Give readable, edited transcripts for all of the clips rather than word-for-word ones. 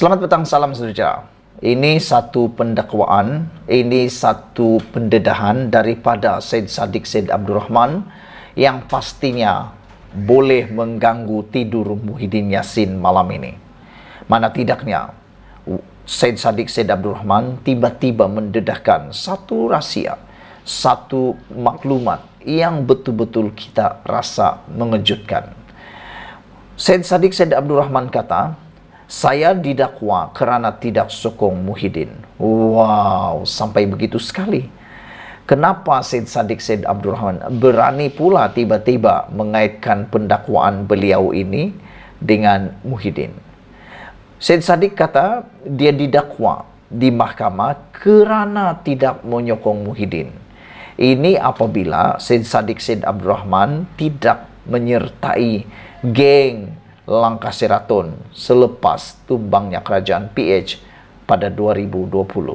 Selamat petang, salam sejahtera. Ini satu pendakwaan, ini satu pendedahan daripada Syed Saddiq Syed Abdul Rahman yang pastinya boleh mengganggu tidur Muhyiddin Yassin malam ini. Mana tidaknya, Syed Saddiq Syed Abdul Rahman tiba-tiba mendedahkan satu rahsia, satu maklumat yang betul-betul kita rasa mengejutkan. Syed Saddiq Syed Abdul Rahman kata, saya didakwa kerana tidak sokong Muhyiddin. Wow, sampai begitu sekali. Kenapa Syed Saddiq Syed Abdul Rahman berani pula tiba-tiba mengaitkan pendakwaan beliau ini dengan Muhyiddin? Syed Saddiq kata dia didakwa di mahkamah kerana tidak menyokong Muhyiddin. Ini apabila Syed Saddiq Syed Abdul Rahman tidak menyertai geng Langkah Seraton selepas tumbangnya kerajaan PH pada 2020.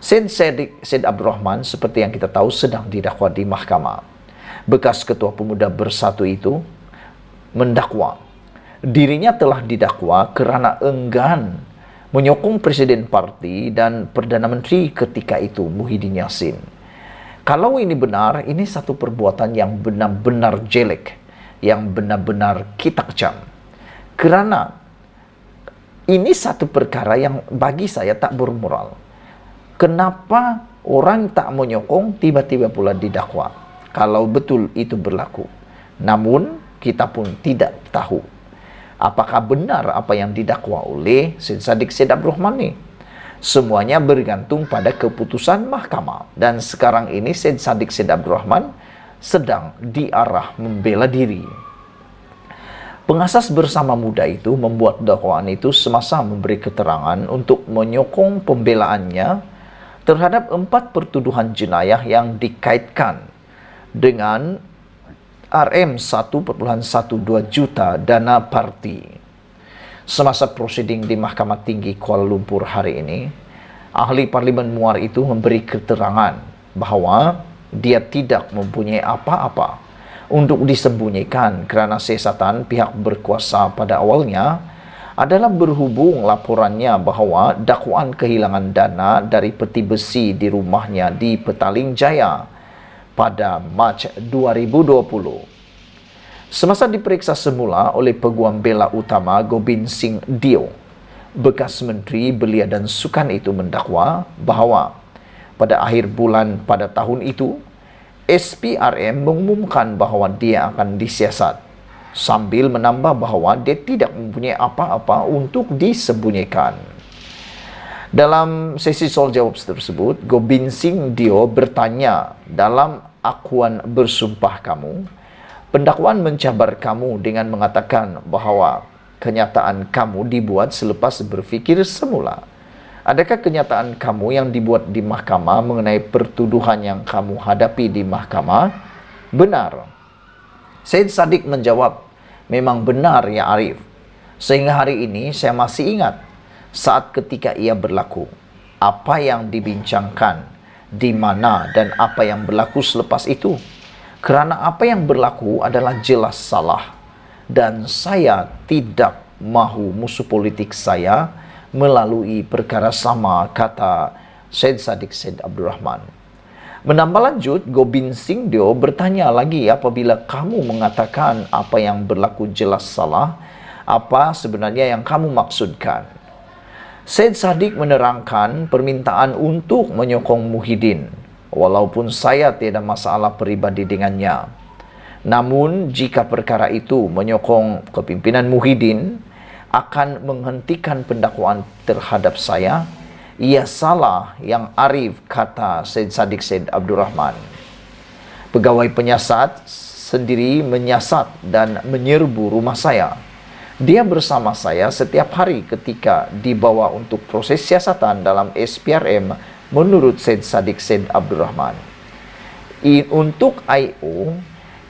Syed Saddiq Syed Abdul Rahman seperti yang kita tahu sedang didakwa di mahkamah. Bekas Ketua Pemuda Bersatu itu mendakwa dirinya telah didakwa kerana enggan menyokong Presiden Parti dan Perdana Menteri ketika itu Muhyiddin Yassin. Kalau ini benar, ini satu perbuatan yang benar-benar jelek, yang benar-benar kita kecam. Kerana ini satu perkara yang bagi saya tak bermoral. Kenapa orang tak menyokong tiba-tiba pula didakwa? Kalau betul itu berlaku. Namun kita pun tidak tahu apakah benar apa yang didakwa oleh Syed Saddiq Syed Abdul Rahman ini. Semuanya bergantung pada keputusan mahkamah. Dan sekarang ini Syed Saddiq Syed Abdul Rahman sedang diarah membela diri. Pengasas Bersama Muda itu membuat dakwaan itu semasa memberi keterangan untuk menyokong pembelaannya terhadap 4 pertuduhan jenayah yang dikaitkan dengan RM 1,12 juta dana parti. Semasa prosiding di Mahkamah Tinggi Kuala Lumpur hari ini, ahli Parlimen Muar itu memberi keterangan bahawa dia tidak mempunyai apa-apa untuk disembunyikan kerana siasatan pihak berkuasa pada awalnya adalah berhubung laporannya bahawa dakwaan kehilangan dana dari peti besi di rumahnya di Petaling Jaya pada Mac 2020. Semasa diperiksa semula oleh Peguam Bela Utama Gobind Singh Dio, bekas Menteri Belia dan Sukan itu mendakwa bahawa pada akhir bulan pada tahun itu SPRM mengumumkan bahawa dia akan disiasat sambil menambah bahawa dia tidak mempunyai apa-apa untuk disembunyikan. Dalam sesi soal jawab tersebut, Gobind Singh Dio bertanya, dalam akuan bersumpah kamu, pendakwaan mencabar kamu dengan mengatakan bahawa kenyataan kamu dibuat selepas berfikir semula. Adakah kenyataan kamu yang dibuat di mahkamah mengenai pertuduhan yang kamu hadapi di mahkamah benar? Syed Saddiq menjawab, memang benar ya Arif. Sehingga hari ini saya masih ingat saat ketika ia berlaku, apa yang dibincangkan, di mana dan apa yang berlaku selepas itu. Kerana apa yang berlaku adalah jelas salah dan saya tidak mahu musuh politik saya melalui perkara sama, kata Syed Saddiq Syed Abdul Rahman. Menambah lanjut, Gobind Singh Dio bertanya lagi, apabila kamu mengatakan apa yang berlaku jelas salah, apa sebenarnya yang kamu maksudkan? Syed Saddiq menerangkan permintaan untuk menyokong Muhyiddin, walaupun saya tiada masalah peribadi dengannya. Namun, jika perkara itu menyokong kepimpinan Muhyiddin, akan menghentikan pendakwaan terhadap saya, ia salah yang Arif, kata Syed Saddiq Syed Abdul Rahman. Pegawai penyiasat sendiri menyiasat dan menyerbu rumah saya. Dia bersama saya setiap hari ketika dibawa untuk proses siasatan dalam SPRM menurut Syed Saddiq Syed Abdul Rahman. Untuk I.O.,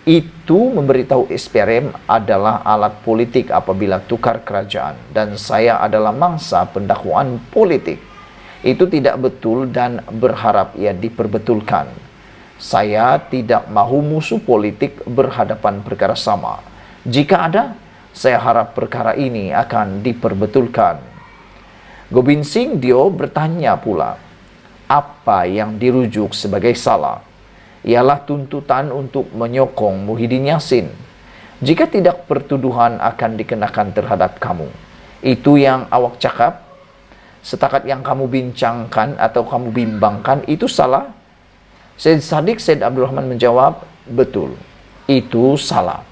itu memberitahu SPRM adalah alat politik apabila tukar kerajaan dan saya adalah mangsa pendakwaan politik. Itu tidak betul dan berharap ia diperbetulkan. Saya tidak mahu musuh politik berhadapan perkara sama. Jika ada, saya harap perkara ini akan diperbetulkan. Gobind Singh Dio bertanya pula, apa yang dirujuk sebagai salah ialah tuntutan untuk menyokong Muhyiddin Yassin. Jika tidak, pertuduhan akan dikenakan terhadap kamu. Itu yang awak cakap? Setakat yang kamu bincangkan atau kamu bimbangkan itu salah? Syed Saddiq Syed Abdul Rahman menjawab, betul, itu salah.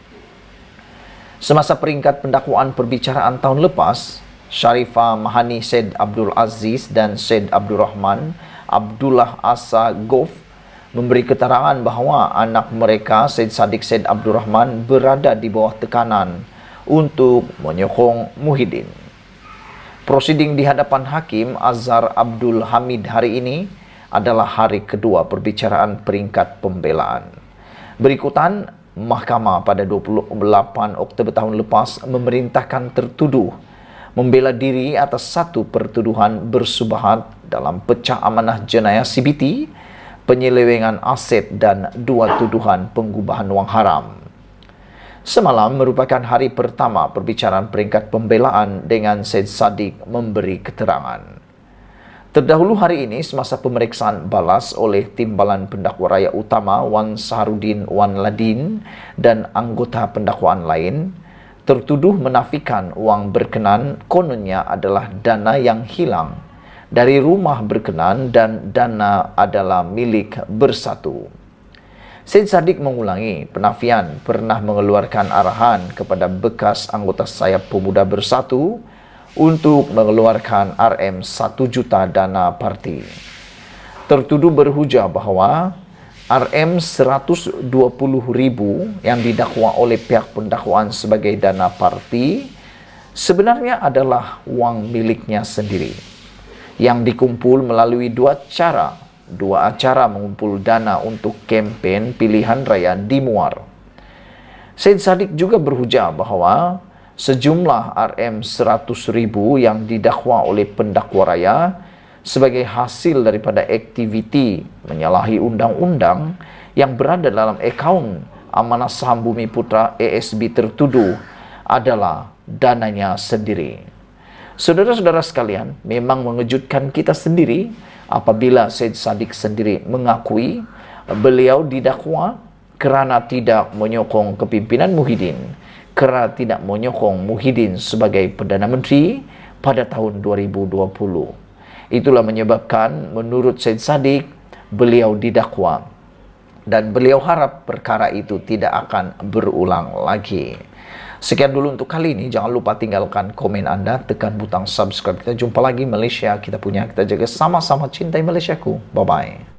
Semasa peringkat pendakwaan perbicaraan tahun lepas, Sharifah Mahani Syed Abdul Aziz dan Syed Abdul Rahman Abdullah Asa Gof memberi keterangan bahawa anak mereka Syed Saddiq Syed Abdul Rahman berada di bawah tekanan untuk menyokong Muhyiddin. Prosiding di hadapan Hakim Azhar Abdul Hamid hari ini adalah hari kedua perbicaraan peringkat pembelaan. Berikutan, Mahkamah pada 28 Oktober tahun lepas memerintahkan tertuduh membela diri atas satu pertuduhan bersubahat dalam pecah amanah jenayah CBT, penyelewengan aset dan dua tuduhan pengubahan wang haram. Semalam merupakan hari pertama perbicaraan peringkat pembelaan dengan Syed Saddiq memberi keterangan. Terdahulu hari ini semasa pemeriksaan balas oleh Timbalan Pendakwa Raya Utama Wan Saharudin Wan Ladin dan anggota pendakwaan lain, tertuduh menafikan wang berkenan kononnya adalah dana yang hilang dari rumah berkenan dan dana adalah milik Bersatu. Syed Saddiq mengulangi penafian pernah mengeluarkan arahan kepada bekas anggota sayap pemuda Bersatu untuk mengeluarkan RM 1 juta dana parti. Tertuduh berhujah bahawa RM 120,000 yang didakwa oleh pihak pendakwaan sebagai dana parti sebenarnya adalah wang miliknya sendiri yang dikumpul melalui dua acara mengumpul dana untuk kempen pilihan raya di Muar. Syed Saddiq juga berhujah bahawa sejumlah RM 100,000 yang didakwa oleh pendakwa raya sebagai hasil daripada aktiviti menyalahi undang-undang yang berada dalam akaun Amanah Saham Bumi Putra ASB tertuduh adalah dananya sendiri. Saudara-saudara sekalian, memang mengejutkan kita sendiri apabila Syed Saddiq sendiri mengakui beliau didakwa kerana tidak menyokong kepimpinan Muhyiddin, kerana tidak menyokong Muhyiddin sebagai Perdana Menteri pada tahun 2020. Itulah menyebabkan menurut Syed Saddiq beliau didakwa dan beliau harap perkara itu tidak akan berulang lagi. Sekian dulu untuk kali ini. Jangan lupa tinggalkan komen anda, tekan butang subscribe. Kita jumpa lagi. Malaysia kita punya, kita jaga sama-sama, cintai Malaysiaku. Bye-bye.